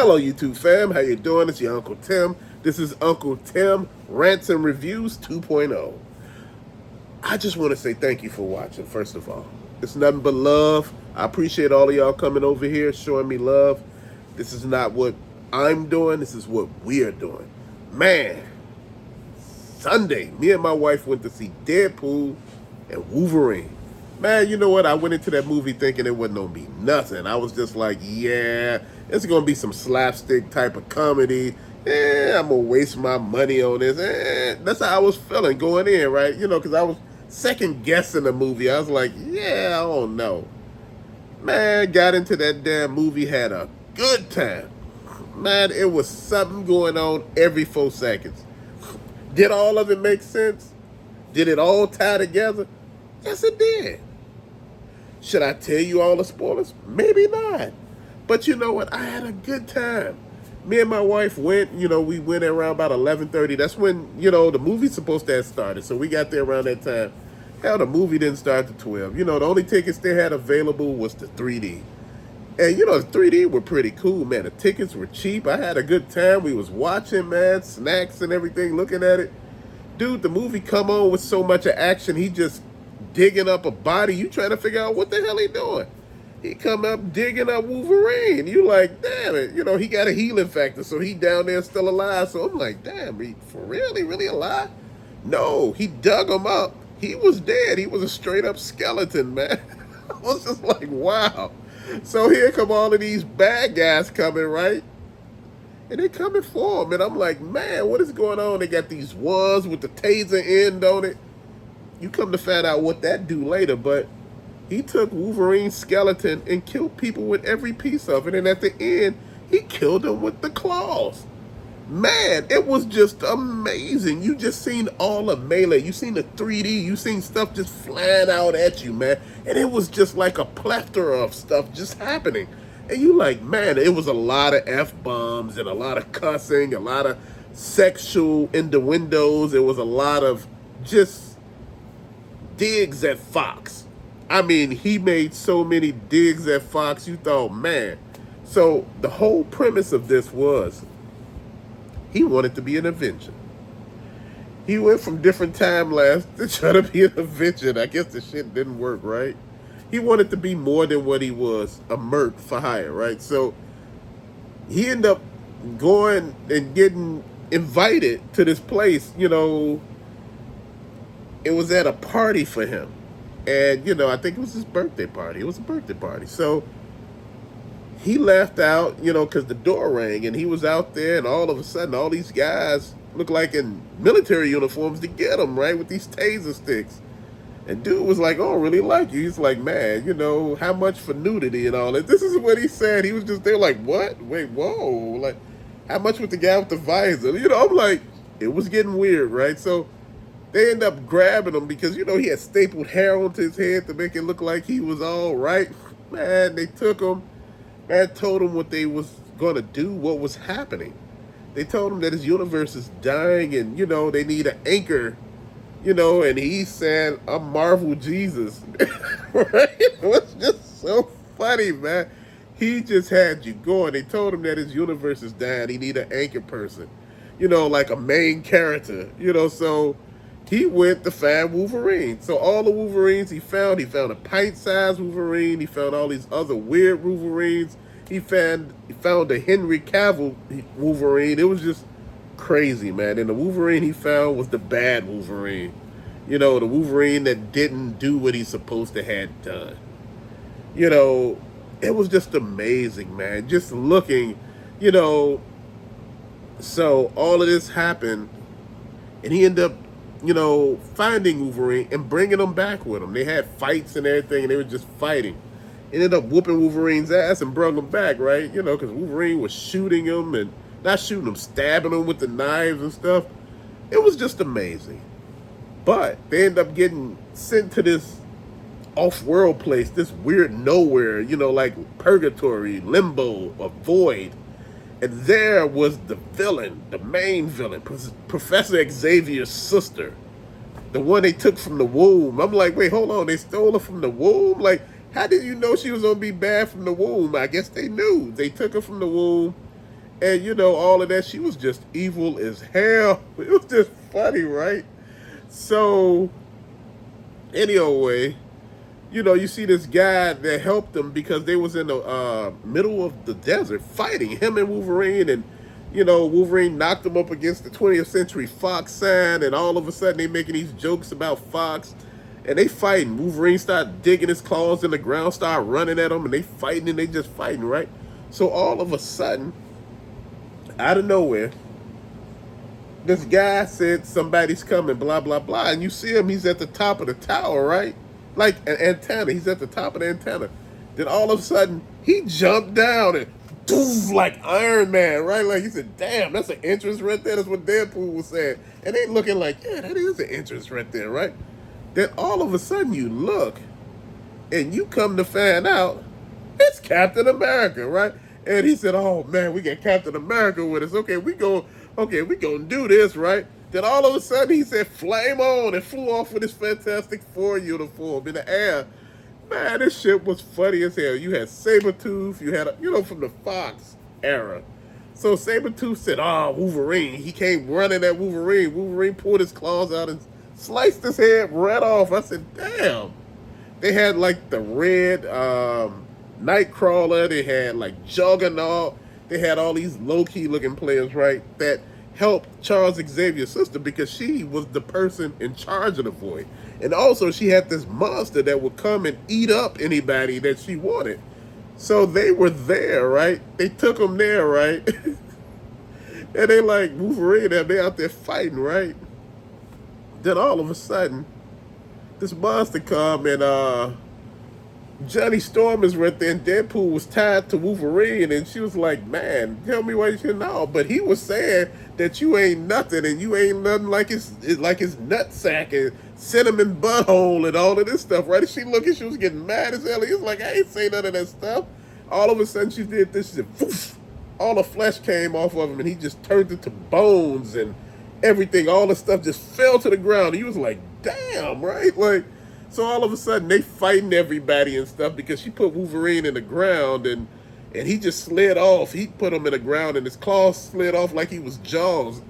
Hello YouTube fam, how you doing? It's your Uncle Tim. This is Uncle Tim Rants and Reviews 2.0. I just want to say thank you for watching, first of all. It's nothing but love. I appreciate all of y'all coming over here, showing me love. This is not what I'm doing, this is what we're doing. Man, Sunday, me and my wife went to see Deadpool and Wolverine. Man, you know what? I went into that movie thinking it wasn't gonna be nothing. I was just like, yeah, it's gonna be some slapstick type of comedy. I'm gonna waste my money on this. That's how I was feeling going in, right? Because I was second guessing the movie. I was like, yeah, I don't know. Man, got into that damn movie, had a good time. Man, it was something going on every 4 seconds. Did all of it make sense? Did it all tie together? Yes, it did. Should I tell you all the spoilers? Maybe not. But you know what? I had a good time. Me and my wife went, we went around about 11:30. That's when, the movie's supposed to have started. So we got there around that time. Hell, the movie didn't start to 12. The only tickets they had available was the 3D. And, the 3D were pretty cool, man. The tickets were cheap. I had a good time. We was watching, man, snacks and everything, looking at it. Dude, the movie come on with so much of action. He just digging up a body. You trying to figure out what the hell he doing. He come up digging up Wolverine. You like, damn it. He got a healing factor, so he down there still alive. So I'm like, damn, for real? He really alive? No, he dug him up. He was dead. He was a straight up skeleton, man. I was just like, wow. So here come all of these bad guys coming, right? And they coming for him. And I'm like, man, what is going on? They got these ones with the taser end on it. You come to find out what that do later, but he took Wolverine's skeleton and killed people with every piece of it. And at the end, he killed them with the claws. Man, it was just amazing. You just seen all of Melee. You seen the 3D. You seen stuff just flying out at you, man. And it was just like a plethora of stuff just happening. And you like, man, it was a lot of F-bombs and a lot of cussing, a lot of sexual innuendos. It was a lot of just digs at Fox. I mean, he made so many digs at Fox, you thought, man. So the whole premise of this was he wanted to be an Avenger. He went from different timelines to try to be an Avenger. I guess the shit didn't work, right? He wanted to be more than what he was, a merc for hire, right? So he ended up going and getting invited to this place, it was at a party for him. And, I think it was his birthday party. It was a birthday party. So he left out, because the door rang and he was out there and all of a sudden all these guys look like in military uniforms to get him, right, with these taser sticks. And dude was like, oh, I really like you. He's like, man, how much for nudity and all that? This is what he said. He was just there like, what? Wait, whoa. Like, how much with the guy with the visor? I'm like, it was getting weird, right? So they end up grabbing him because, he had stapled hair onto his head to make it look like he was all right. Man, they took him. Man, told him what they was going to do, what was happening. They told him that his universe is dying and, they need an anchor, and he said, I'm Marvel Jesus. Right? It was just so funny, man. He just had you going. They told him that his universe is dying. He need an anchor person, like a main character, so he went to find Wolverine. So all the Wolverines he found a pint-sized Wolverine. He found all these other weird Wolverines. He found a Henry Cavill Wolverine. It was just crazy, man. And the Wolverine he found was the bad Wolverine. The Wolverine that didn't do what he's supposed to have done. It was just amazing, man. Just looking, so all of this happened, and he ended up finding Wolverine and bringing him back with him. They had fights and everything, and they were just fighting. Ended up whooping Wolverine's ass and brought him back, right? Because Wolverine was shooting him and not shooting him, stabbing him with the knives and stuff. It was just amazing. But they ended up getting sent to this off-world place, this weird nowhere, like purgatory, limbo, a void. And there was the villain, the main villain, Professor Xavier's sister. The one they took from the womb. I'm like, wait, hold on. They stole her from the womb? Like, how did you know she was going to be bad from the womb? I guess they knew. They took her from the womb. And you know, all of that, she was just evil as hell. It was just funny, right? So, anyway, you know, you see this guy that helped them because they was in the middle of the desert fighting, him and Wolverine, and you know, Wolverine knocked him up against the 20th Century Fox sign, and all of a sudden they making these jokes about Fox, and they fighting. Wolverine start digging his claws in the ground, start running at them, and they fighting, and they just fighting, right? So all of a sudden, out of nowhere, this guy said somebody's coming, blah blah blah, and you see him. He's at the top of the tower, right? Like an antenna. He's at the top of the antenna. Then all of a sudden, he jumped down and doof, like Iron Man, right? Like he said, "Damn, that's an entrance right there." That's what Deadpool was saying, and they looking like, "Yeah, that is an entrance right there, right?" Then all of a sudden, you look, and you come to find out it's Captain America, right? And he said, "Oh man, we got Captain America with us. Okay, we gonna do this, right?" Then all of a sudden he said, "Flame on," and flew off with his Fantastic Four uniform in the air. Man, this shit was funny as hell. You had Sabretooth, you had, you know, from the Fox era. So Sabretooth said, "Oh, Wolverine." He came running at Wolverine. Wolverine pulled his claws out and sliced his head right off. I said, "Damn." They had like the red Nightcrawler. They had like Juggernaut. They had all these low-key looking players, right, that helped Charles Xavier's sister because she was the person in charge of the Void. And also she had this monster that would come and eat up anybody that she wanted. So they were there, right? They took them there, right? And they like Wolverine, and they out there fighting, right? Then all of a sudden, this monster come and Johnny Storm is right there, and Deadpool was tied to Wolverine, and she was like, "Man, tell me why you should know." But he was saying that you ain't nothing, and you ain't nothing like his nutsack and cinnamon butthole and all of this stuff, right? And she looking, she was getting mad as hell. He was like, "I ain't say none of that stuff." All of a sudden, she did this. She said, "Poof!" All the flesh came off of him, and he just turned into bones and everything. All the stuff just fell to the ground. And he was like, "Damn!" Right? Like. So all of a sudden they fighting everybody and stuff because she put Wolverine in the ground and he just slid off. He put him in the ground and his claws slid off like he was Jaws.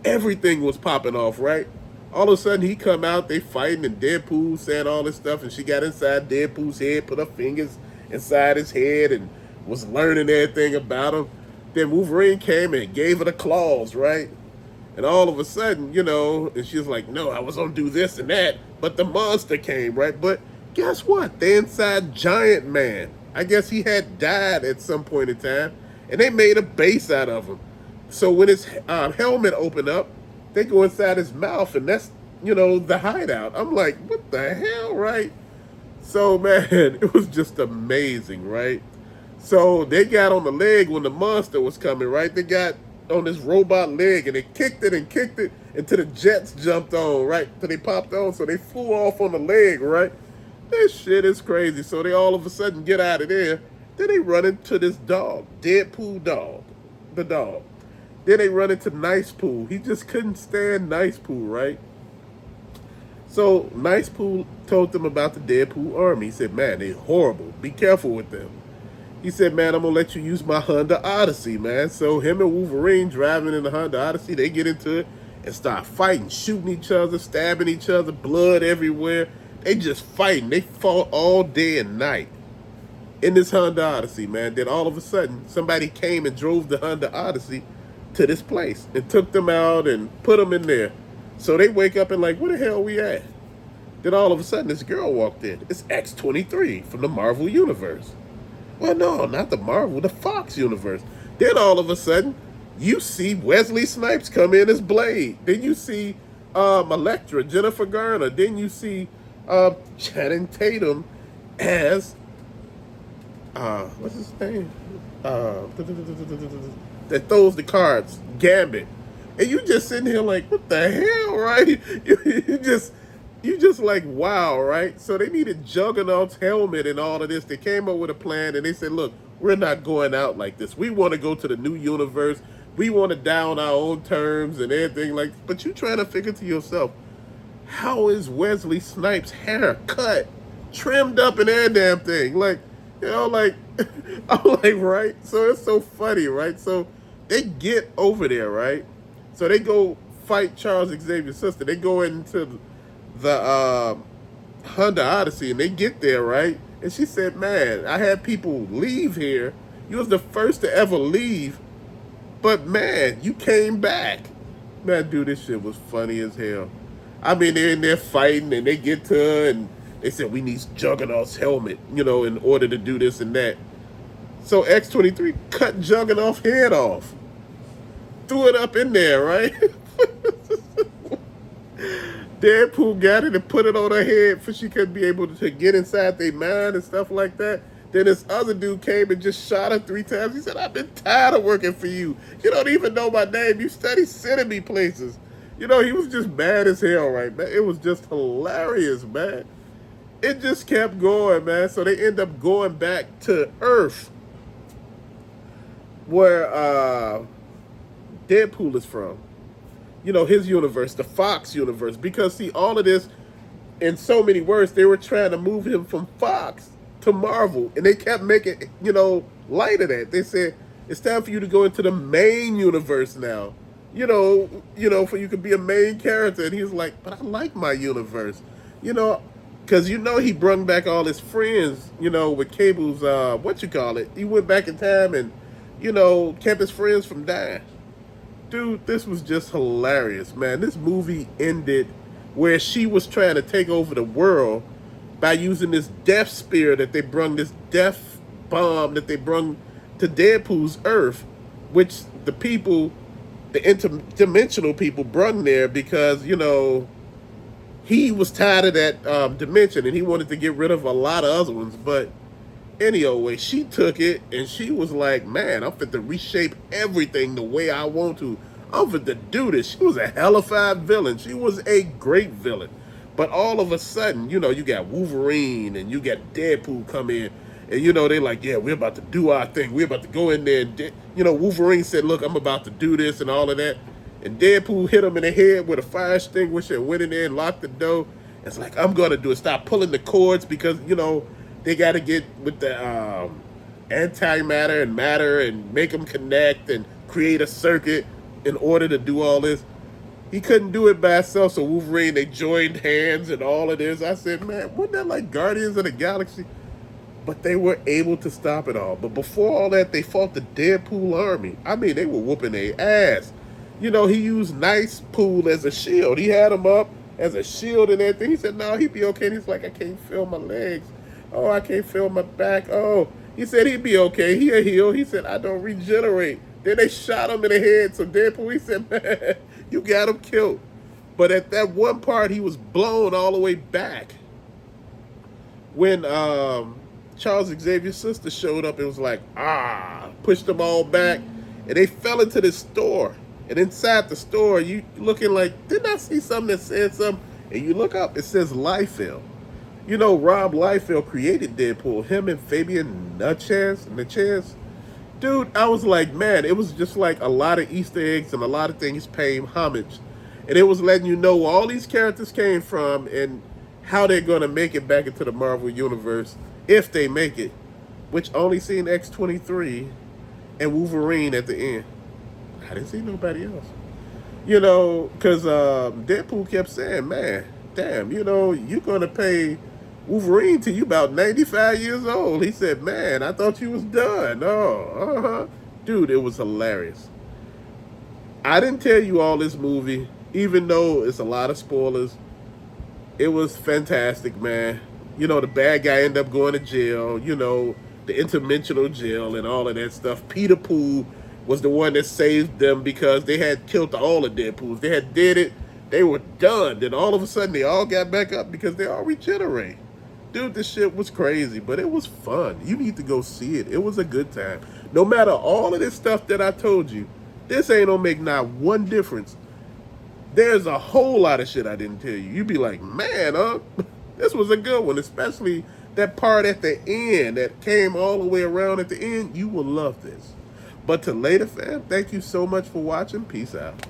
Everything was popping off, right? All of a sudden he come out, they fighting, and Deadpool saying all this stuff, and she got inside Deadpool's head, put her fingers inside his head and was learning everything about him. Then Wolverine came and gave her the claws, right? And all of a sudden, you know, and she was like, "No, I was gonna do this and that." But the monster came, right? But guess what? They inside Giant Man. I guess he had died at some point in time. And they made a base out of him. So when his helmet opened up, they go inside his mouth, and that's, you know, the hideout. I'm like, what the hell, right? So, man, it was just amazing, right? So they got on the leg when the monster was coming, right? They got on this robot leg, and they kicked it until the jets jumped on, right? Till they popped on, so they flew off on the leg, right? This shit is crazy. So they all of a sudden get out of there. Then they run into this dog, Deadpool dog, the dog. Then they run into Nice Pool. He just couldn't stand Nice Pool, right? So Nice Pool told them about the Deadpool army. He said, "Man, they're horrible. Be careful with them." He said, "Man, I'm going to let you use my Honda Odyssey, man." So him and Wolverine driving in the Honda Odyssey, they get into it and start fighting, shooting each other, stabbing each other, blood everywhere. They just fighting. They fought all day and night in this Honda Odyssey, man. Then all of a sudden, somebody came and drove the Honda Odyssey to this place and took them out and put them in there. So they wake up and like, where the hell we at? Then all of a sudden, this girl walked in. It's X-23 from the Marvel Universe. Well, no, not the Marvel, the Fox universe. Then all of a sudden, you see Wesley Snipes come in as Blade. Then you see Elektra, Jennifer Garner. Then you see Channing Tatum as what's his name? That throws the cards, Gambit. And you just sitting here like, what the hell, right? You just like, wow, right? So they needed Juggernaut's helmet and all of this. They came up with a plan, and they said, "Look, we're not going out like this. We want to go to the new universe. We want to die on our own terms and everything." Like, but you trying to figure to yourself, how is Wesley Snipes' hair cut, trimmed up, and every damn thing? Like, you know, like, I'm like, right? So it's so funny, right? So they get over there, right? So they go fight Charles Xavier's sister. They go into the Honda Odyssey, and they get there, right? And she said, "Man, I had people leave here. You was the first to ever leave, but man, you came back." Man, dude, this shit was funny as hell. I mean, they're in there fighting, and they get to her, and they said, "We need Juggernaut's helmet, in order to do this and that." So X-23 cut Juggernaut's head off, threw it up in there, right? Deadpool got it and put it on her head for she couldn't be able to get inside their mind and stuff like that. Then this other dude came and just shot her 3 times. He said, "I've been tired of working for you. You don't even know my name. You study sending me places." He was just mad as hell, right, man? It was just hilarious, man. It just kept going, man. So they end up going back to Earth, where Deadpool is from. His universe, the Fox universe. Because, see, all of this, in so many words, they were trying to move him from Fox to Marvel. And they kept making, light of that. They said, it's time for you to go into the main universe now. For you could be a main character. And he was like, "But I like my universe." Because, he brung back all his friends, with Cable's, he went back in time and, kept his friends from dying. Dude, this was just hilarious, man. This movie ended where she was trying to take over the world by using this death spear that they brung, this death bomb that they brung to Deadpool's Earth, which the people, the interdimensional people, brung there because, he was tired of that dimension and he wanted to get rid of a lot of other ones. But anyway, she took it and she was like, "Man, I'm fit to reshape everything the way I want to. I'm fit to do this." She was a hellified villain. She was a great villain. But all of a sudden, you got Wolverine and you got Deadpool come in. And, they're like, "Yeah, we're about to do our thing. We're about to go in there." And, Wolverine said, "Look, I'm about to do this," and all of that. And Deadpool hit him in the head with a fire extinguisher and went in there and locked the door. It's like, "I'm going to do it. Stop pulling the cords," because, they got to get with the antimatter and matter and make them connect and create a circuit in order to do all this. He couldn't do it by himself, so Wolverine, they joined hands and all of this. I said, man, wasn't that like Guardians of the Galaxy? But they were able to stop it all. But before all that, they fought the Deadpool army. I mean, they were whooping their ass. He used Nice Pool as a shield. He had him up as a shield and everything. He said, "No, he'd be okay." And he's like, "I can't feel my legs. Oh, I can't feel my back. Oh," he said he'd be okay. He'll heal. He said, "I don't regenerate." Then they shot him in the head. So Deadpool, he said, "Man, you got him killed." But at that one part, he was blown all the way back. When Charles Xavier's sister showed up, it was like, pushed them all back. And they fell into this store. And inside the store, you looking like, didn't I see something that said something? And you look up, it says Liefeld. Rob Liefeld created Deadpool. Him and Fabian Nunez. Dude, I was like, man, it was just like a lot of Easter eggs and a lot of things paying homage. And it was letting you know where all these characters came from and how they're going to make it back into the Marvel Universe, if they make it. Which only seen X-23 and Wolverine at the end. I didn't see nobody else. Because Deadpool kept saying, "Man, damn, you're going to pay Wolverine till you about 95 years old." He said, "Man, I thought you was done." Oh, dude, it was hilarious. I didn't tell you all this movie, even though it's a lot of spoilers. It was fantastic, man. The bad guy ended up going to jail, the interdimensional jail and all of that stuff. Peter Pool was the one that saved them because they had killed all the Deadpools. They had did it. They were done. Then all of a sudden, they all got back up because they all regenerate. Dude, this shit was crazy, but it was fun. You need to go see it. It was a good time. No matter all of this stuff that I told you, this ain't gonna make not one difference. There's a whole lot of shit I didn't tell you. You'd be like, "Man, this was a good one," especially that part at the end that came all the way around at the end. You will love this. But to later, fam, thank you so much for watching. Peace out.